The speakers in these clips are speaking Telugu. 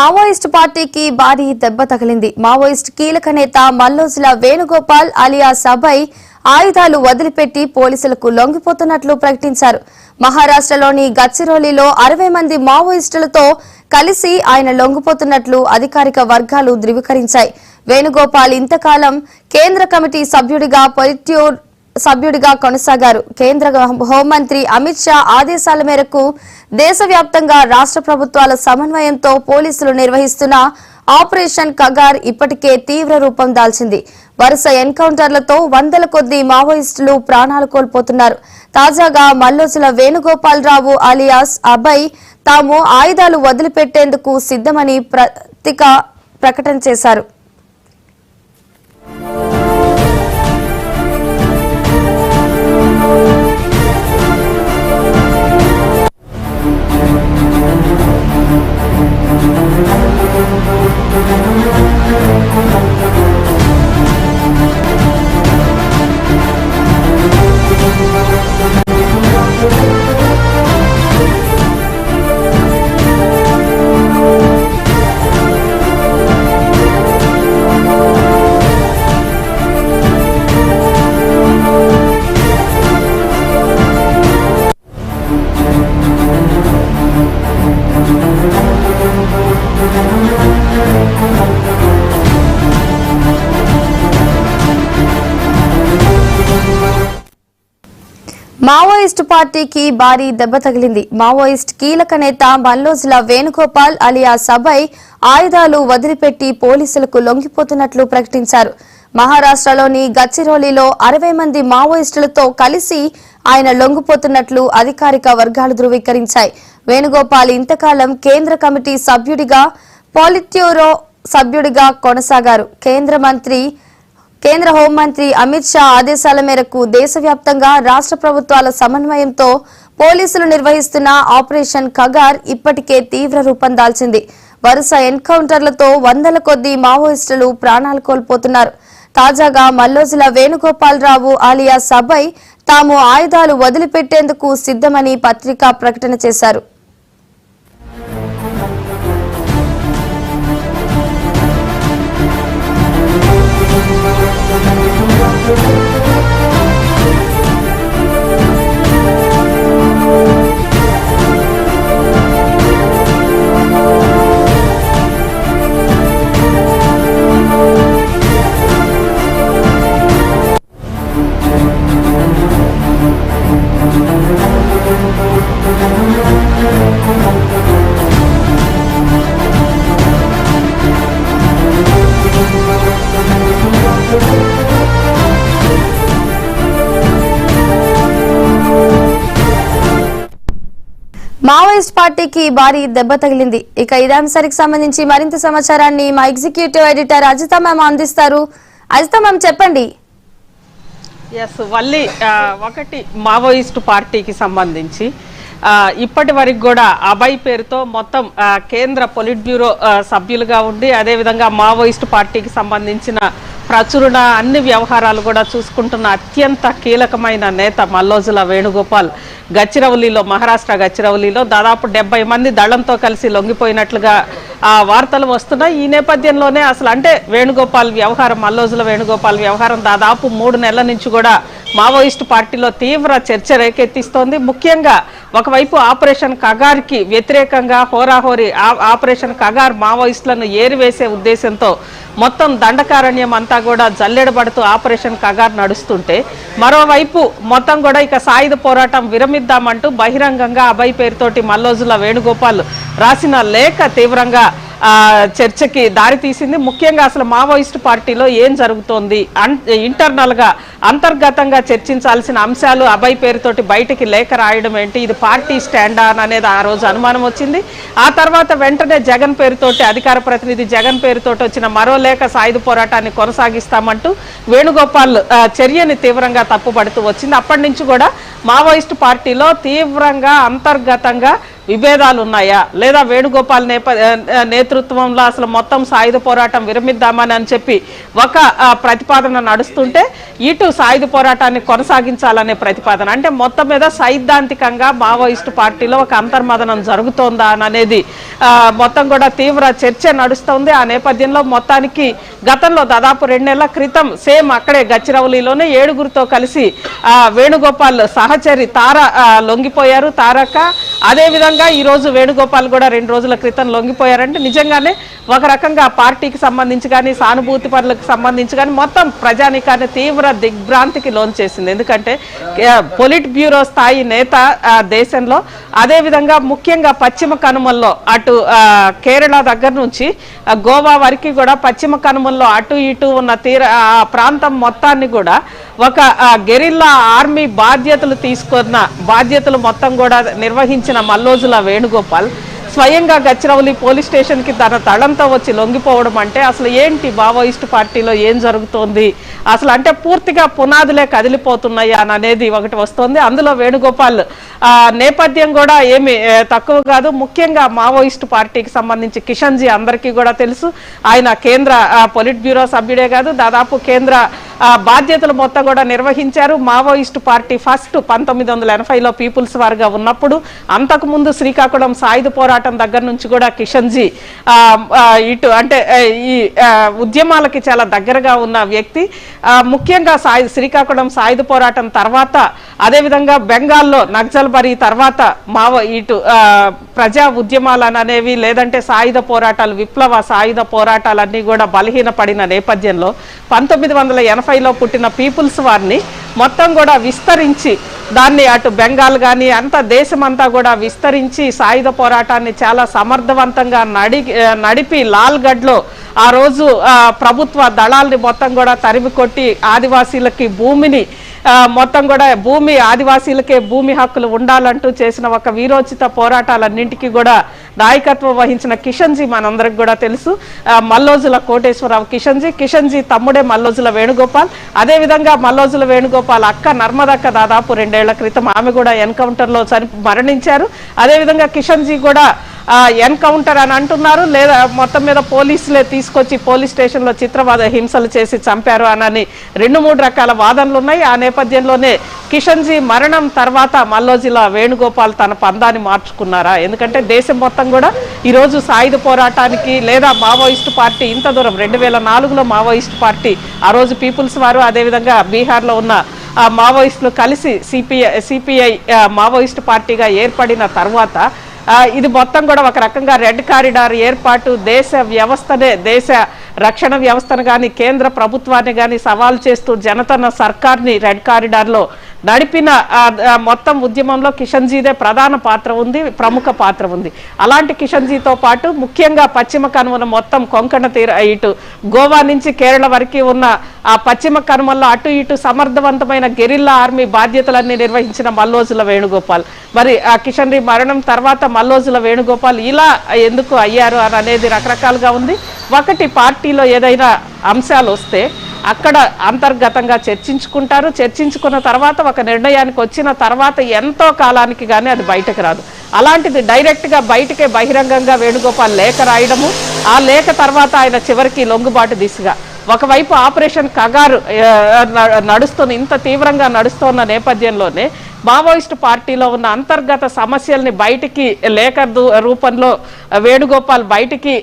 మావోయిస్టు పార్టీకి భారీ దెబ్బ తగిలింది. మావోయిస్టు కీలక నేత మల్లోజుల వేణుగోపాల్ అలియాస్ అభయ్ ఆయుధాలు వదిలిపెట్టి పోలీసులకు లొంగిపోతున్నట్లు ప్రకటించారు. మహారాష్ట్రలోని గచ్చిరోలిలో 60 మంది మావోయిస్టులతో కలిసి ఆయన లొంగిపోతున్నట్లు అధికారిక వర్గాలు ధృవీకరించాయి. వేణుగోపాల్ ఇంతకాలం కేంద్ర కమిటీ సభ్యుడిగా కొనసాగారు. కేంద్ర హోంమంత్రి అమిత్ షా ఆదేశాల మేరకు దేశవ్యాప్తంగా రాష్ట్ర ప్రభుత్వాల సమన్వయంతో పోలీసులు నిర్వహిస్తున్న ఆపరేషన్ కగార్ ఇప్పటికే తీవ్ర రూపం దాల్చింది. వరుస ఎన్కౌంటర్లతో వందల కొద్దీ మావోయిస్టులు ప్రాణాలు కోల్పోతున్నారు. తాజాగా మల్లోజుల వేణుగోపాల్ రావు అలియాస్ అభయ్ తాము ఆయుధాలు వదిలిపెట్టేందుకు సిద్ధమని ప్రకటన చేశారు. మావోయిస్టు పార్టీకి భారీ దెబ్బ తగిలింది. మావోయిస్ట్ కీలక నేత మల్లోజుల వేణుగోపాల్ అలియాస్ అభయ్ ఆయుధాలు వదిలిపెట్టి పోలీసులకు లొంగిపోతున్నట్లు ప్రకటించారు. మహారాష్ట్రలోని గచ్చిరోలిలో 60 మంది మావోయిస్టులతో కలిసి ఆయన లొంగిపోతున్నట్లు అధికారిక వర్గాలు ధృవీకరించాయి. వేణుగోపాల్ ఇంతకాలం కేంద్ర కమిటీ పొలిట్బ్యూరో సభ్యుడిగా కొనసాగారు. కేంద్ర హోంమంత్రి అమిత్ షా ఆదేశాల మేరకు దేశవ్యాప్తంగా రాష్ట్ర ప్రభుత్వాల సమన్వయంతో పోలీసులు నిర్వహిస్తున్న ఆపరేషన్ కగార్ ఇప్పటికే తీవ్ర రూపం దాల్చింది. వరుస ఎన్కౌంటర్లతో వందల కొద్దీ మావోయిస్టులు ప్రాణాలు కోల్పోతున్నారు. తాజాగా మల్లోజుల వేణుగోపాల్ రావు అలియాస్ అభయ్ తాము ఆయుధాలు వదిలిపెట్టేందుకు సిద్ధమని పత్రికా ప్రకటన చేశారు. మావోయిస్ట్ పార్టీకి భారీ దెబ్బ తగిలింది. ఇక ఇదే అంశానికి సంబంధించి మరింత సమాచారాన్ని మా ఎగ్జిక్యూటివ్ ఎడిటర్ అజిత మ్యామ్ అందిస్తారు. అజిత మ్యామ్ చెప్పండి. ఒకటి మావోయిస్టు పార్టీకి సంబంధించి ఇప్పటి వరకు కూడా అభయ్ పేరుతో మొత్తం కేంద్ర పొలిట్బ్యూరో సభ్యులుగా ఉండి అదేవిధంగా మావోయిస్టు పార్టీకి సంబంధించిన ప్రచురణ అన్ని వ్యవహారాలు కూడా చూసుకుంటున్న అత్యంత కీలకమైన నేత మల్లోజుల వేణుగోపాల్ గచ్చిరౌలిలో మహారాష్ట్ర గచ్చిరౌలిలో దాదాపు 70 మంది దళంతో కలిసి లొంగిపోయినట్లుగా వార్తలు వస్తున్నాయి. ఈ నేపథ్యంలోనే అసలు అంటే వేణుగోపాల్ వ్యవహారం మల్లోజుల వేణుగోపాల్ వ్యవహారం దాదాపు 3 నెలల నుంచి కూడా మావోయిస్టు పార్టీలో తీవ్ర చర్చ రేకెత్తిస్తోంది. ముఖ్యంగా ఒకవైపు ఆపరేషన్ కగార్కి వ్యతిరేకంగా హోరాహోరీ ఆపరేషన్ కగార్ మావోయిస్టులను ఏరివేసే ఉద్దేశంతో మొత్తం దండకారణ్యం అంతా కూడా జల్లెడబడుతూ ఆపరేషన్ కగార్ నడుస్తుంటే మరోవైపు మొత్తం కూడా ఇక సాయుధ పోరాటం విరమిద్దామంటూ బహిరంగంగా అభయ్ పేరుతోటి మల్లోజుల వేణుగోపాల్ రాసిన లేఖ తీవ్రంగా చర్చకి దారితీసింది. ముఖ్యంగా అసలు మావోయిస్టు పార్టీలో ఏం జరుగుతోంది, ఇంటర్నల్గా అంతర్గతంగా చర్చించాల్సిన అంశాలు అభయ్ పేరుతోటి బయటికి లేఖ రాయడం ఏంటి, ఇది పార్టీ స్టాండా అనేది ఆ రోజు అనుమానం వచ్చింది. ఆ తర్వాత వెంటనే జగన్ పేరుతోటి అధికార ప్రతినిధి జగన్ పేరుతోటి వచ్చిన మరో లేఖ సాయుధ పోరాటాన్ని కొనసాగిస్తామంటూ వేణుగోపాల్ చర్యని తీవ్రంగా తప్పుపడుతూ వచ్చింది. అప్పటి నుంచి కూడా మావోయిస్టు పార్టీలో తీవ్రంగా అంతర్గతంగా విభేదాలు ఉన్నాయా, లేదా వేణుగోపాల్ నేతృత్వంలో అసలు మొత్తం సాయుధ పోరాటం విరమిద్దామని అని చెప్పి ఒక ప్రతిపాదన నడుస్తుంటే ఇటు సాయుధ పోరాటాన్ని కొనసాగించాలనే ప్రతిపాదన. అంటే మొత్తం మీద సైద్ధాంతికంగా మావోయిస్టు పార్టీలో ఒక అంతర్మదనం జరుగుతోందా అనేది మొత్తం కూడా తీవ్ర చర్చ నడుస్తోంది. ఆ నేపథ్యంలో మొత్తానికి గతంలో దాదాపు 2 నెలల క్రితం సేమ్ అక్కడే గచ్చిరౌలిలోనే 7గురితో కలిసి వేణుగోపాల్ సహచరి తార లొంగిపోయారు, తారక. అదేవిధంగా ఈరోజు వేణుగోపాల్ కూడా 2 రోజుల క్రితం లొంగిపోయారంటే నిజంగానే ఒక రకంగా పార్టీకి సంబంధించి కానీ సానుభూతి పనులకు సంబంధించి కానీ మొత్తం ప్రజానీకాన్ని తీవ్ర దిగ్భ్రాంతికి లోన్ చేసింది. ఎందుకంటే పొలిట్ బ్యూరో స్థాయి నేత దేశంలో, అదేవిధంగా ముఖ్యంగా పశ్చిమ కనుమల్లో అటు కేరళ దగ్గర నుంచి గోవా వరకు కూడా పశ్చిమ కనుమల్లో అటు ఇటు ఉన్న ప్రాంతం మొత్తాన్ని కూడా ఒక గెరిల్లా ఆర్మీ బాధ్యతలు మొత్తం కూడా నిర్వహించిన మల్లోజుల వేణుగోపాల్ స్వయంగా గచ్చిరౌలి పోలీస్ స్టేషన్కి తన తడంతో వచ్చి లొంగిపోవడం అంటే అసలు ఏంటి మావోయిస్టు పార్టీలో ఏం జరుగుతోంది అసలు, అంటే పూర్తిగా పునాదులే కదిలిపోతున్నాయి అని అనేది ఒకటి వస్తుంది. అందులో వేణుగోపాల్ నేపథ్యం కూడా ఏమి తక్కువ కాదు. ముఖ్యంగా మావోయిస్టు పార్టీకి సంబంధించి కిషన్జీ అందరికీ కూడా తెలుసు. ఆయన కేంద్ర పొలిట్ బ్యూరో సభ్యుడే కాదు, దాదాపు కేంద్ర బాధ్యతలు మొత్తం కూడా నిర్వహించారు. మావోయిస్టు పార్టీ ఫస్ట్ 1980లో పీపుల్స్ వార్గా ఉన్నప్పుడు, అంతకుముందు శ్రీకాకుళం సాయుధ పోరాటం దగ్గర నుంచి కూడా కిషన్జీ ఇటు అంటే ఈ ఉద్యమాలకి చాలా దగ్గరగా ఉన్న వ్యక్తి. ముఖ్యంగా శ్రీకాకుళం సాయుధ పోరాటం తర్వాత, అదేవిధంగా బెంగాల్లో నక్సల్బరీ తర్వాత ఇటు ప్రజా ఉద్యమాలు అనేవి లేదంటే సాయుధ పోరాటాలు, విప్లవ సాయుధ పోరాటాలన్నీ కూడా బలహీనపడిన నేపథ్యంలో 1980లో పుట్టిన పీపుల్స్ వారిని మొత్తం కూడా విస్తరించి దాన్ని అటు బెంగాల్ కానీ అంత దేశమంతా కూడా విస్తరించి సాయుధ పోరాటాన్ని చాలా సమర్థవంతంగా నడిపి లాల్గఢ్లో ఆ రోజు ప్రభుత్వ దళాల్ని మొత్తం కూడా తరిమి కొట్టి ఆదివాసీలకి భూమిని మొత్తం కూడా ఆదివాసీలకే భూమి హక్కులు ఉండాలంటూ చేసిన ఒక వీరోచిత పోరాటాలన్నింటికీ కూడా నాయకత్వం వహించిన కిషన్జీ మనందరికి కూడా తెలుసు. మల్లోజుల కోటేశ్వరరావు కిషన్జీ తమ్ముడే మల్లోజుల వేణుగోపాల్. అదేవిధంగా మల్లోజుల వేణుగోపాల్ అక్క నర్మదక్క దాదాపు 2 ఏళ్ల క్రితం ఆమె కూడా ఎన్కౌంటర్లో మరణించారు. అదేవిధంగా కిషన్జీ కూడా ఎన్కౌంటర్ అని అంటున్నారు, లేదా మొత్తం మీద పోలీసులే తీసుకొచ్చి పోలీస్ స్టేషన్లో చిత్రవాద హింసలు చేసి చంపారు అని 2-3 రకాల వాదనలు ఉన్నాయి. ఆ నేపథ్యంలోనే కిషన్జీ మరణం తర్వాత మల్లోజుల వేణుగోపాల్ తన పందాన్ని మార్చుకున్నారా? ఎందుకంటే దేశం మొత్తం కూడా ఈరోజు సాయుధ పోరాటానికి లేదా మావోయిస్టు పార్టీ ఇంత దూరం 2004లో మావోయిస్టు పార్టీ ఆ రోజు పీపుల్స్ వారు, అదేవిధంగా బీహార్లో ఉన్న మావోయిస్టులు కలిసి సిపిఐ మావోయిస్టు పార్టీగా ఏర్పడిన తర్వాత ఇది మొత్తం కూడా ఒక రకంగా రెడ్ కారిడార్ ఏర్పాటు, దేశ రక్షణ వ్యవస్థను కానీ కేంద్ర ప్రభుత్వాన్ని కానీ సవాల్ చేస్తూ జనతన సర్కార్ని రెడ్ కారిడార్లో నడిపిన మొత్తం ఉద్యమంలో కిషన్జీదే ప్రధాన పాత్ర ఉంది, ప్రముఖ పాత్ర ఉంది. అలాంటి కిషన్జీతో పాటు ముఖ్యంగా పశ్చిమ కనుమల మొత్తం కొంకణ ఇటు గోవా నుంచి కేరళ వరకు ఉన్న ఆ పశ్చిమ కనుమల్లో అటు ఇటు సమర్థవంతమైన గెరిల్లా ఆర్మీ బాధ్యతలన్నీ నిర్వహించిన మల్లోజుల వేణుగోపాల్. మరి ఆ కిషన్జీ మరణం తర్వాత మల్లోజుల వేణుగోపాల్ ఇలా ఎందుకు అయ్యారు అని అనేది రకరకాలుగా ఉంది. ఒకటి, పార్టీలో ఏదైనా అంశాలు వస్తే అక్కడ అంతర్గతంగా చర్చించుకున్న తర్వాత ఒక నిర్ణయానికి వచ్చిన తర్వాత ఎంతో కాలానికి కానీ అది బయటకు రాదు. అలాంటిది డైరెక్ట్గా బహిరంగంగా వేణుగోపాల్ లేఖ రాయడము, ఆ లేఖ తర్వాత ఆయన చివరికి లొంగుబాటు దిశగా ఒకవైపు ఆపరేషన్ కగారు ఇంత తీవ్రంగా నడుస్తున్న నేపథ్యంలోనే మావోయిస్టు పార్టీలో ఉన్న అంతర్గత సమస్యల్ని బయటికి లేఖ రూపంలో వేణుగోపాల్ బయటికి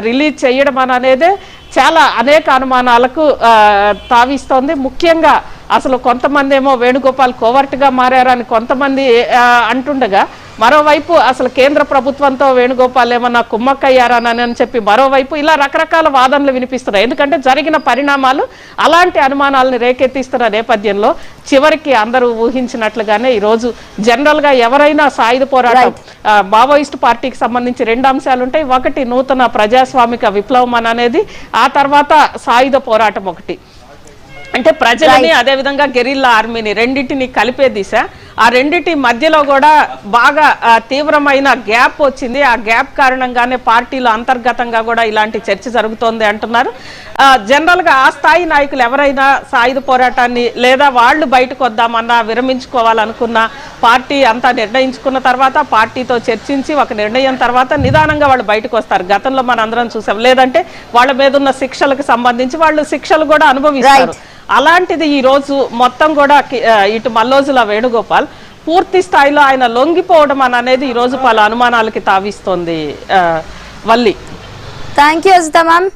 రిలీజ్ చేయడం అనేదే చాలా అనేక అనుమానాలకు తావిస్తోంది. ముఖ్యంగా అసలు కొంతమంది ఏమో వేణుగోపాల్ కోవర్ట్గా మారారని కొంతమంది అంటుండగా, మరోవైపు అసలు కేంద్ర ప్రభుత్వంతో వేణుగోపాల్ ఏమన్నా కుమ్మక్కయ్యారని చెప్పి మరోవైపు ఇలా రకరకాల వాదనలు వినిపిస్తున్నాయి. ఎందుకంటే జరిగిన పరిణామాలు అలాంటి అనుమానాలను రేకెత్తిస్తున్న నేపథ్యంలో చివరికి అందరూ ఊహించినట్లుగానే ఈరోజు జనరల్గా ఎవరైనా సాయుధ పోరాటం మావోయిస్టు పార్టీకి సంబంధించి 2 అంశాలు ఉంటాయి. ఒకటి నూతన ప్రజాస్వామిక విప్లవం అనేది, ఆ తర్వాత సాయుధ పోరాటం ఒకటి. అంటే ప్రజలని అదేవిధంగా గెరిల్లా ఆర్మీని రెండింటిని కలిపే దిశ. ఆ రెండిటి మధ్యలో కూడా బాగా తీవ్రమైన గ్యాప్ వచ్చింది. ఆ గ్యాప్ కారణంగానే పార్టీలో అంతర్గతంగా కూడా ఇలాంటి చర్చ జరుగుతోంది అంటున్నారు. జనరల్ గా ఆ స్థాయి నాయకులు ఎవరైనా సాయుధ పోరాటాన్ని లేదా వాళ్ళు బయటకు వద్దామన్నా విరమించుకోవాలనుకున్న పార్టీ అంతా నిర్ణయించుకున్న తర్వాత పార్టీతో చర్చించి ఒక నిర్ణయం తర్వాత నిదానంగా వాళ్ళు బయటకు వస్తారు. గతంలో మన అందరం చూసాం. లేదంటే వాళ్ళ మీద ఉన్న శిక్షలకు సంబంధించి వాళ్ళు శిక్షలు కూడా అనుభవిస్తారు. అలాంటిది ఈ రోజు మొత్తం కూడా ఇటు మల్లోజుల వేణుగోపాల్ పూర్తి స్థాయిలో ఆయన లొంగిపోవడం అనేది ఈ రోజు పలు అనుమానాలకి తావిస్తోంది. Valli, thank you Ajitha ma'am.